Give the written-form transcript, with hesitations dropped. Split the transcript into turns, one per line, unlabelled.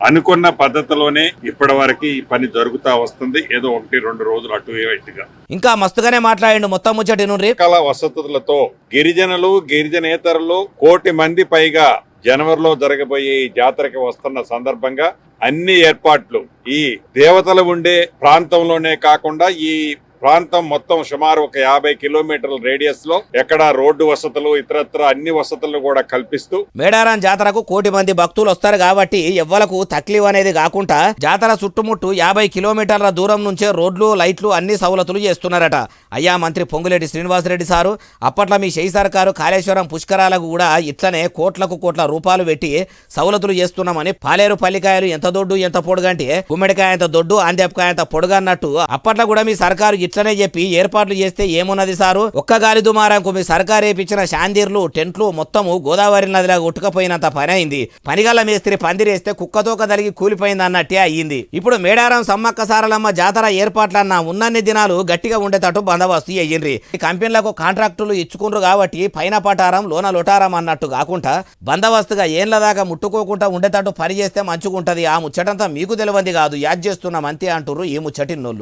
అనుకున్న పద్ధతిలోనే ఇప్పటి వరకు ఈ పని జరుగుతా వస్తుంది. ఏదో 1-2 రోజులు అటు ఇటుగా
ఇంకా మస్తుగానే మాట్లాడిండు. మొత్తం ముచ్చటి నుండి
రకాల వసతులతో గిరిజనులు గిరిజనేతరులు 1,00,00,000 మంది పైగా జనవరిలో జరగబోయే ఈ జాతరకి వస్తున్న సందర్భంగా అన్ని ఏర్పాట్లు ఈ దేవతలు ఉండే ప్రాంతంలోనే కాకుండా ఈ ప్రాంతం మొత్తం సుమారు ఒక 50 కిలోమీటర్ల రేడియస్ లో ఎక్కడ రోడ్డు వసతులు ఇతరత్ర అన్ని వసతులను కూడా కల్పిస్తూ
మేడారం జాతరకు 1,00,00,000 మంది భక్తులు వస్తారు కాబట్టి ఎవ్వలకు తక్లీఫ్ అనేది కాకుండా జాతర చుట్టుముట్టు 50 కిలోమీటర్ల దూరం నుంచే రోడ్లు లైట్లు అన్ని సౌలతులు చేస్తున్నారట. అయ్యా మంత్రి పొంగులేటి శ్రీనివాసరెడ్డి సారు అప్పట్లో మీ షెయి సర్కారు కాళేశ్వరం పుష్కరాలకు కూడా ఇట్లనే కోట్ల రూపాయలు పెట్టి సౌలతులు చేస్తున్నామని పాలేరు పల్లికాయలు ఎంత దొడ్డు ఎంత పొడుగంటే గుమ్మడికాయ ఎంత దొడ్డు ఆందెపకాయ ఎంత పొడుగు అన్నట్టు అప్పట్లో కూడా మీ సర్కారు ఇట్లనే చెప్పి ఏర్పాట్లు చేస్తే ఏమున్నది సారు, ఒక్క గాలి దుమారంకు మీ సర్కారు వేపించిన షాందీర్లు టెంట్లు మొత్తము గోదావరి నదిలా కొట్టుకపోయినంత పని అయింది. పనిగల్ల మేస్త్రి పందిరేస్తే కుక్కతోక తలిగి కూలిపోయింది అన్నట్టే అయ్యింది. ఇప్పుడు మేడారం సమ్మక్క సారలమ్మ జాతర ఏర్పాట్లన్నా ఉన్నన్ని దినాలు గట్టిగా ఉండేటట్టు బందోబస్తు అయ్యిండ్రి. కంపెనీలకు కాంట్రాక్టులు ఇచ్చుకుండ్రు కాబట్టి పైన పటారం లోన లొటారం అన్నట్టు కాకుండా బందోబస్తుగా ఏళ్ల దాకా ముట్టుకోకుండా ఉండేటట్టు పని చేస్తే మంచుకుంటది. ఆ ముచ్చటంతా మీకు తెలియంది కాదు, యాద్ చేస్తున్నాం అంతే అంటుర్రు ఈ ముచ్చటిన్నోళ్ళు.